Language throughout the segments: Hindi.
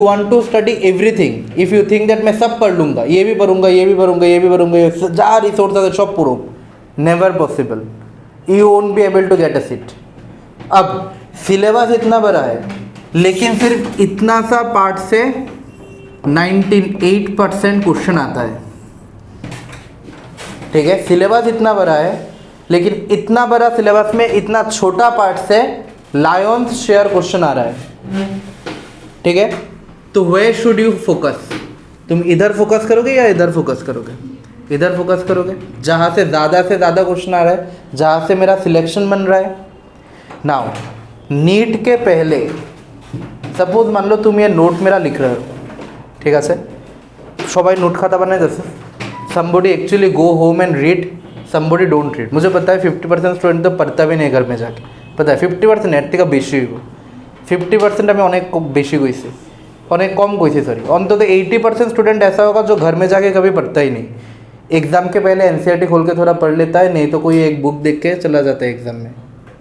want to study everything, if you think that मैं सब पढ़ लूँगा, ये भी पढ़ूंगा, ये भी पढ़ूंगा, ये भी पढ़ूंगा, जा रिसोर्सेज है सब पढ़ो, never possible, you won't be able to get a seat. अब सिलेबस इतना बड़ा है लेकिन सिर्फ इतना सा पार्ट से 98% क्वेश्चन आता है, ठीक है। सिलेबस इतना बड़ा है लेकिन इतना बड़ा सिलेबस में इतना छोटा पार्ट से लायंस शेयर क्वेश्चन आ रहा है, ठीक है। तो वे शुड यू फोकस, तुम इधर फोकस करोगे या इधर फोकस करोगे? इधर फोकस करोगे, जहाँ से ज़्यादा क्वेश्चन आ रहा है, जहाँ से मेरा सिलेक्शन बन रहा है। नाउ नीट के पहले सपोज मान लो तुम ये नोट मेरा लिख रहे हो, ठीक है, सबाई नोट खाता बनाए जैसे somebody actually go home and read, somebody don't read। मुझे पता है 50% स्टूडेंट तो पढ़ता भी नहीं घर में जाके, पता है 50% एट থেকে বেশি হইব, 50% আমি অনেক বেশি কইছি, অনেক কম কইছি सॉरी, অন্তত 80% स्टूडेंट ऐसा होगा जो घर में जाके कभी पढ़ता ही नहीं, एग्ज़ाम के पहले एनसीईआरटी खोल के थोड़ा पढ़ लेता है, नहीं तो कोई एक बुक देख के चला जाता है एग्ज़ाम में।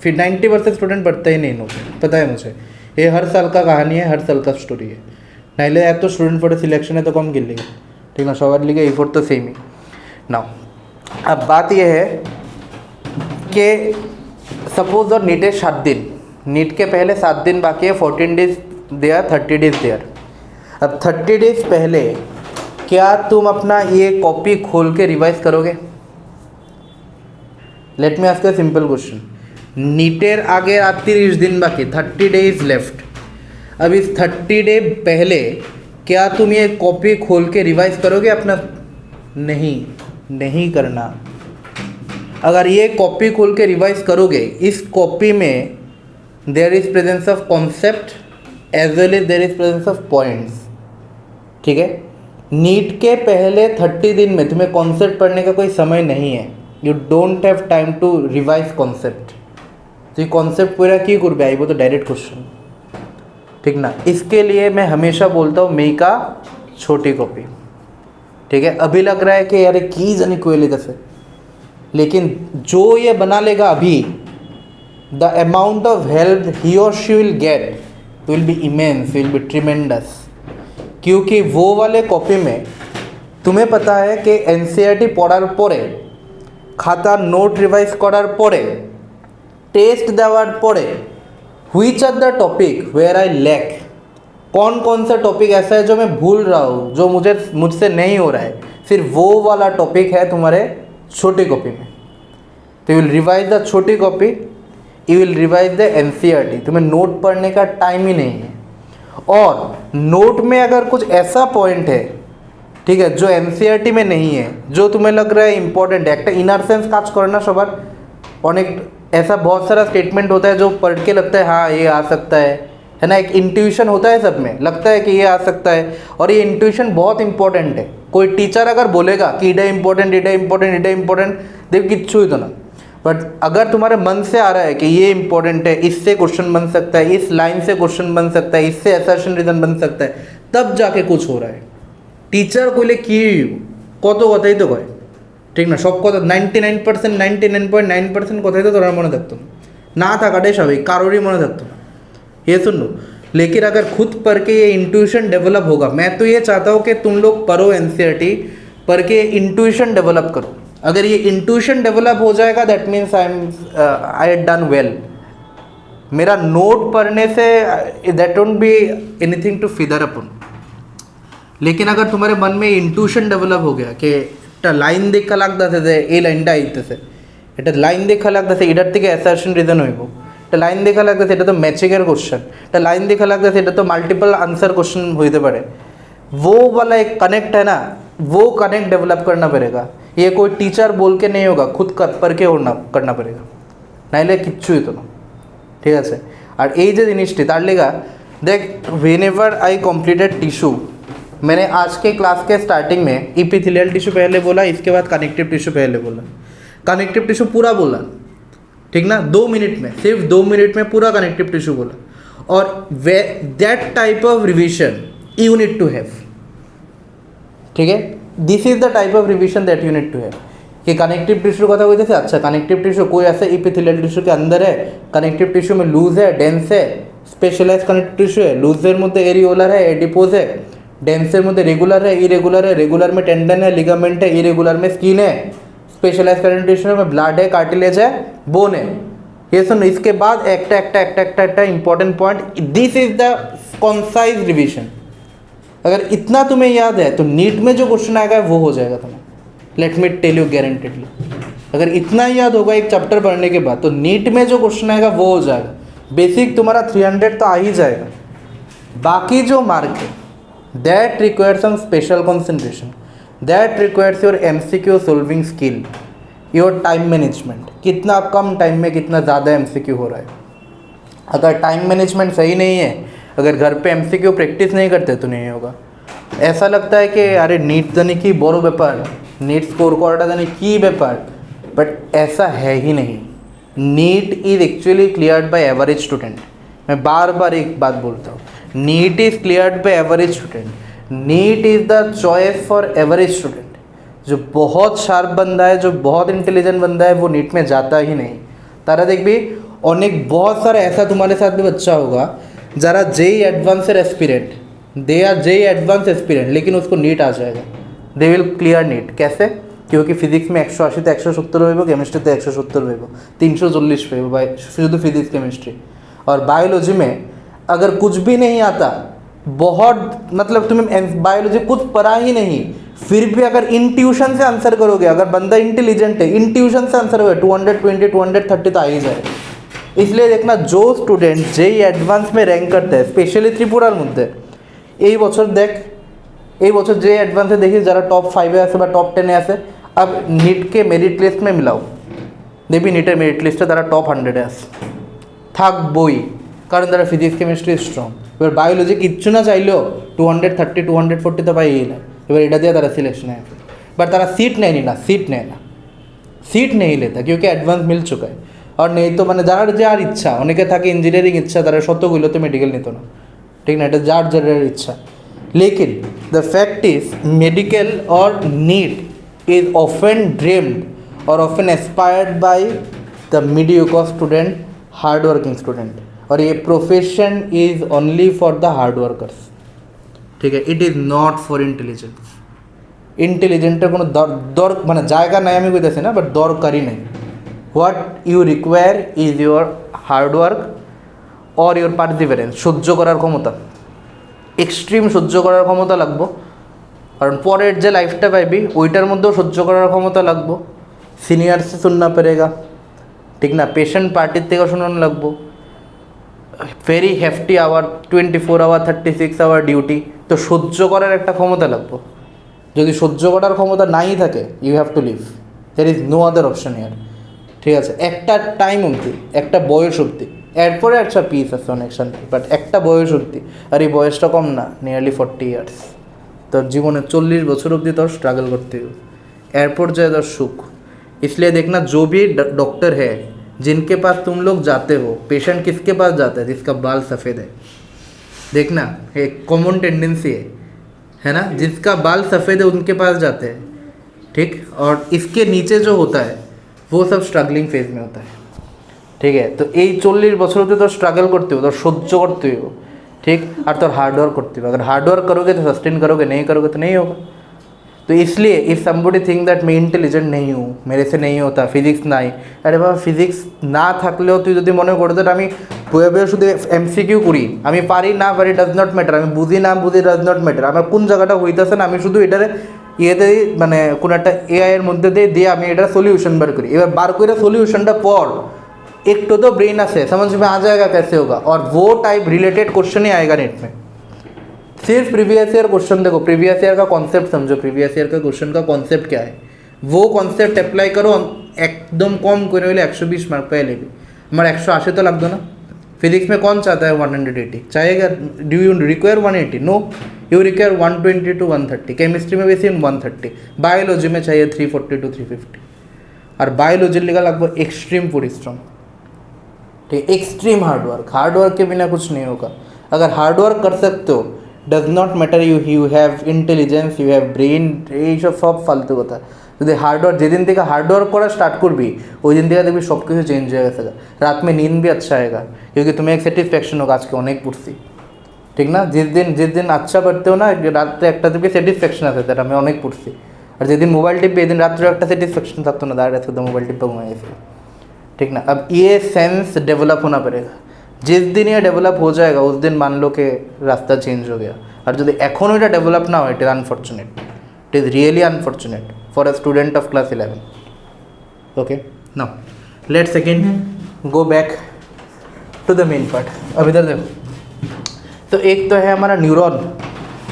फिर 90% स्टूडेंट पढ़ता ही नहीं नोट, पता है मुझे, ये हर साल का कहानी है, हर साल का स्टोरी है। नाइले एक तो स्टूडेंट पढ़े सिलेक्शन है तो कम गिर लेगा, ठीक ना, सवार लिखे एफोर्ट तो सेम ही। नाउ अब बात यह है कि सपोज और नीट है 7 दिन, नीट के पहले 7 दिन बाकी है, 14 डेज देयर, 30 डेज देयर। अब 30 डेज पहले क्या तुम अपना ये कॉपी खोल के रिवाइज करोगे? Let me ask a simple question, नीटेर आगे 30 दिन बाकी, 30 डेज लेफ्ट। अब इस 30 डे पहले क्या तुम ये कॉपी खोल के रिवाइज करोगे अपना? नहीं करना। अगर ये कॉपी खोल के रिवाइज करोगे, इस कॉपी में there is presence of concept as well as there is presence of points, ठीक है। नीट के पहले 30 दिन में तुम्हें कॉन्सेप्ट पढ़ने का कोई समय नहीं है, you don't have time to revise concept. तो ये कॉन्सेप्ट पूरा क्यों कर आई, वो तो डायरेक्ट क्वेश्चन, ठीक ना। इसके लिए मैं हमेशा बोलता हूँ मेक अ छोटी कॉपी, ठीक है। अभी लग रहा है कि यार की जानी कोई जैसे, लेकिन जो ये बना लेगा अभी, द अमाउंट ऑफ हेल्प ही और she will get will be immense, will be tremendous. क्योंकि वो वाले कॉपी में तुम्हें पता है कि एनसीईआरटी पढ़ार परे, खाता नोट रिवाइज करार परे, टेस्ट देवार परे, which are the topic where I lack, कौन कौन सा टॉपिक ऐसा है जो मैं भूल रहा हूँ, जो मुझसे नहीं हो रहा है, फिर वो वाला टॉपिक है तुम्हारे छोटी कॉपी में। तो यू विल रिवाइज द छोटी copy, you will revise the NCERT. तुम्हें नोट पढ़ने का टाइम ही नहीं है। और नोट में अगर कुछ ऐसा पॉइंट है, ठीक है, जो एनसीईआरटी में नहीं है, जो तुम्हें लग रहा है इंपॉर्टेंट है, एक इनर सेंस काज करना सबार, अनेक ऐसा बहुत सारा स्टेटमेंट होता है जो पढ़ के लगता है हाँ ये आ सकता है ना, एक इंट्यूशन होता है सब में, लगता है कि ये आ सकता है, और ये इंट्यूशन बहुत इंपॉर्टेंट है। कोई टीचर अगर बोलेगा कि इडा इंपॉर्टेंट, इडा इंपॉर्टेंट, इडा इंपॉर्टेंट, देव किच्छु ही तो ना, बट अगर तुम्हारे मन से आ रहा है कि ये इंपॉर्टेंट है, इससे क्वेश्चन बन सकता है, इस लाइन से क्वेश्चन बन सकता है, इससे असर्शन रीजन बन सकता है, तब जाके कुछ हो रहा है। टीचर कोई कि कत कथाई तो कय, ठीक ना, सब कथा 99% 99.9% कथाई तो तुम्हारा मने थाकतो ना थाकाटाई स्वाभाविक, कारोरই मने थाकतो ना, ये सुन लो। लेकिन अगर खुद पढ़ के ये इंट्यूशन डेवलप होगा, मैं तो ये चाहता हूँ कि तुम लोग पढ़ो एनसीईआरटी, पढ़ के इंट्यूशन डेवलप करो। अगर ये इंट्यूशन डेवलप हो जाएगा that means I had done well. मेरा नोट पढ़ने से that won't be anything to further upon. लेकिन अगर तुम्हारे मन में इंट्यूशन डेवलप हो गया कि लाइन देखा লাগতেছে যে এই লাইনটা আইতেছে, এটা লাইন দেখা লাগতেছে এটার থেকে অ্যাসারশন রিজন হইব, এটা লাইন দেখা লাগতেছে এটা তো ম্যাচিংয়ের কোশ্চেন, এটা লাइन देखा लगता এটা तो मल्टीपल आंसर क्वेश्चन होते पड़े, वो वाला एक कनेक्ट है ना, वो कनेक्ट डेवलप करना पड़ेगा। ये कोई टीचर बोल के नहीं होगा, खुद कर के करना पड़ेगा, नाइले किच्छुई तो ना, ठीक है। और ये जो जिनिसटी तार लेगा देख, व्हेनेवर आई कम्प्लीटेड टिश्यू, मैंने आज के क्लास के स्टार्टिंग में इपिथेलियल टिश्यू पहले बोला, इसके बाद कनेक्टिव टिश्यू पहले बोला, कनेक्टिव टिश्यू पूरा बोला, ठीक ना, 2 मिनट में, सिर्फ 2 मिनट में पूरा कनेक्टिव टिश्यू बोला। और that type of revision you need to have, ठीक है, this is the type of revision that you need to have. कि कनेक्टिव टिश्यू कथा बोलते, अच्छा कनेक्टिव टिश्यू कोई ऐसे इपिथेलियल टिश्यू के अंदर है, कनेक्टिव टिश्यू में लूज है, डेंस है, स्पेशलाइज कनेक्टिव टिश्यू है, लूजेर मध्य एरियोलार है, एडिपोज है, डेंसर मध्य रेगुलर है, इरेगुलर है, रेगुलर में टेंडन है, लिगामेंट है, इरेगुलर में स्किन है, स्पेशलाइज कनेक्टिव टिश्यू में ब्लड है, कार्टिलेज है, बोन है। ये सुन, इसके बाद एक्टा important point, this is the concise revision. अगर इतना तुम्हें याद है तो नीट में जो क्वेश्चन आएगा वो हो जाएगा तुम्हें, लेट मी टेल यू गारंटेडली। अगर इतना याद होगा एक चैप्टर पढ़ने के बाद तो नीट में जो क्वेश्चन आएगा वो हो जाएगा। बेसिक तुम्हारा 300 तो आ ही जाएगा। बाकी जो मार्क है that requires some special concentration, that requires your MCQ solving skill, your time management, कितना कम टाइम में कितना ज़्यादा एमसीक्यू हो रहा है। अगर टाइम मैनेजमेंट सही नहीं है, अगर घर पे एमसीक्यू प्रैक्टिस नहीं करते तो नहीं होगा। ऐसा लगता है कि अरे नीट जाने की बड़ो ব্যাপার, नीट स्कोर করাটা जाने की ব্যাপার, बट ऐसा है ही नहीं। NEET is actually cleared by average student. मैं बार बार एक बात बोलता हूँ, NEET is cleared by average student. NEET is the choice for average student. जो बहुत शार्प बंदा है, जो बहुत इंटेलिजेंट बंदा है, वो नीट में जाता ही नहीं। तारा देख भी अनेक बहुत सारा ऐसा तुम्हारे साथ भी बच्चा होगा जरा JEE advanced aspirant, they are JEE advance aspirant, लेकिन उसको नीट आ जाएगा, दे विल क्लियर नीट। कैसे? क्योंकि फिजिक्स में 180 तो 170 পাইব, কেমিস্ট্রিতে 170 পাইব, 340 পাইব भाई शुद्ध फिजिक्स केमिस्ट्री। और बायोलॉजी में अगर कुछ भी नहीं आता, बहुत मतलब तुम्हें बायोलॉजी कुछ पढ़ा ही नहीं, फिर भी अगर इंट्यूशन से आंसर करोगे, अगर बंदा इंटेलिजेंट है, इंट्यूशन से आंसर करोगे 220 230 तो आ ही जाए। इसलिए देखना जो स्टूडेंट जेई एडवांस में रैंक करते हैं, स्पेशली त्रिपुरार मध्य, এই বছর দেখ, এই বছর যে অ্যাডভান্সে দেখি যারা টপ 5-এ আছে বা টপ 10-এ আছে, अब नीट के मेरिट लिस्ट में मिलाओ, देखबी नीटेर मेरिट लिस्टे তারা টপ 100-এ আছে, থাকবই, কারণ তারা ফিজিক্স কেমিস্ট্রি স্ট্রং। এবার বায়োলজি কিচ্ছু না চাইলেও 230 240 তো পাইই না, এবার এটা দিয়ে তারা সিলেকশন है, बट तारा सीट नहीं ना, सीट नहीं लेता क्योंकि एडवांस मिल चुका है। और नहीं तो मैंने যার যার ইচ্ছা, অনেকে থাকে ইঞ্জিনিয়ারিং ইচ্ছা, তারা শতগুলো তো মেডিকেল নিত না, ঠিক না, এটা যার যার ইচ্ছা। लेकिन द फैक्ट इज मेडिकल और नीट इज ऑफन ड्रीम्ड और often aspired by the mediocre student, hard working student. और ये profession is only for the hard workers, ठीक है, it is not for intelligence. इंटेलिजेंटर কোনো দর মানে জায়গা নাই আমি কইতেছি না, বাট দরকারই নেই। What you require is your hard work और ইউর পারসিভারেন্স, সহ্য করার ক্ষমতা, এক্সট্রিম সহ্য করার ক্ষমতা লাগবো। কারণ পরের যে লাইফটা পাইবি ওইটার মধ্যেও সহ্য করার ক্ষমতা লাগবো। সিনিয়র से सुनना पड़ेगा, ঠিক না, পেশেন্ট পার্টির থেকে শোনানো লাগবো, very hefty hour 24 hour 36 hour duty, তো সহ্য করার একটা ক্ষমতা লাগবো। যদি সহ্য করার ক্ষমতা নাই থাকে, you have to live, there is no other option here, ঠিক আছে। একটা টাইম অবধি, একটা বয়স অবধি, এরপরে একটা পিস আছে অনেক শান্তি, বাট একটা বয়স অবধি, আর এই বয়সটা কম না, নিয়ারলি 40 ইয়ার্স। তোর জীবনে 40 বছর অবধি তোর স্ট্রাগল করতে হবে, एयरपोर्ट जाए तो सुख। इसलिए देखना जो भी डॉक्टर है जिनके पास तुम लोग जाते हो, पेशेंट किसके पास जाता है? जिसका बाल सफ़ेद है। देखना एक कॉमन टेंडेंसी है ना, जिसका बाल सफ़ेद है उनके पास जाते हैं, ठीक। और इसके नीचे जो होता है वो सब स्ट्रगलिंग फेज में होता है, ठीक है। तो ये 40 বছর অবধি তোর স্ট্রাগল করতে हो, তোর সহ্য করতে हो, ठीक। और তোর हार्डवर्क करते हो, अगर हार्डवर्क करोगे तो सस्टेन करोगे, नहीं करोगे तो नहीं होगा। तो इसलिए इफ समबडी थिंक दैट मैं इंटेलिजेंट नहीं हूँ, मेरे से नहीं होता, फिजिक्स নাই, আরে বাবা ফিজিক্স না থাকলেও তুই যদি মনে করো দ্যাট আমি বয়ে বয়ে শুধু এমসিকিউ করি, আমি পারি না পারি ডাজ নট ম্যাটার, আমি বুঝি না বুঝি ডাজ নট ম্যাটার, আমার কোন জায়গাটা হইতেছে না আমি শুধু এটারে ইয়েতে মানে কোনো একটা এআই এর মধ্যে দিয়ে আমি এটা সলিউশন বার করি। এবার বার করে সলিউশনটা পর एक तो ब्रेन से समझ में आ जाएगा कैसे होगा, और वो टाइप रिलेटेड क्वेश्चन ही आएगा नेट में। सिर्फ प्रीवियस ईयर क्वेश्चन देखो, प्रीवियस ईयर का कॉन्सेप्ट समझो, प्रीवियस ईयर का क्वेश्चन का कॉन्सेप्ट क्या है, वो कॉन्सेप्ट अप्लाई करो, एकदम कम करे 120 मार्क पे लेगी। हमारा 180 तो लग दो ना। फिजिक्स में कौन चाहता है 180 चाहेगा? Do you require 180? No, you require 120 to 130। Chemistry में वैसे 130, बायोलॉजी में चाहिए 340 to 350। और बायोलॉजी लिखा लगभग एक्सट्रीम परिश्रम, ठीक, एक्सट्रीम हार्डवर्क के बिना कुछ नहीं होगा। अगर हार्डवर्क कर सकते हो, does not matter you have intelligence, you have brain, ये सब फालतू होता है। যদি हार्डवर्क যেদিন থেকে हार्डवर्क করা स्टार्ट করবি ওই दिन থেকে দেখবি सब কিছু चेंज हो गया रात में नींद भी अच्छा आएगा क्योंकि तुम्हें एक सेटिस्फैक्शन होगा आज के अनेक पढ़ছি ठीक ना जिस दिन अच्छा पढ़ते हो ना रात एक सेटिस्फैक्शन आता है मैं अनेक पढ़ছি और जिस मोबाइल टिपे दिन रात्र एक सेटिस्फैक्शन था ना दाঁড়িয়ে तो मोबाइल टिपे घुमाई ठीक ना। अब ये सेंस डेवलप होना पड़ेगा जिस दिन ये डेवलप हो जाएगा उस दिन मान लो कि रास्ता चेंज हो गया और जो एखोनो এটা डेवलप ना हो it is unfortunate it is really unfortunate for a student of class 11 okay now let's second go back to the main part. अब इधर देखो तो एक तो है हमारा न्यूरॉन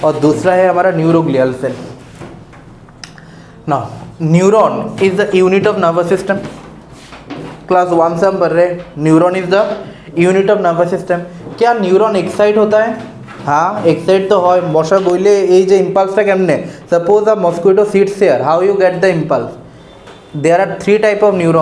और दूसरा है हमारा neuroglial cell. Now neuron is the unit of nervous system class 1 से हम पढ़ रहे हैं neuron is the unit of nervous system. क्या न्यूरॉन एक्साइट होता है? हाँ एक्साइट तो है मशा गईले ये जो इम्पाल्सटा केमने suppose a mosquito sits here how you get the impulse there are 3 type of neuron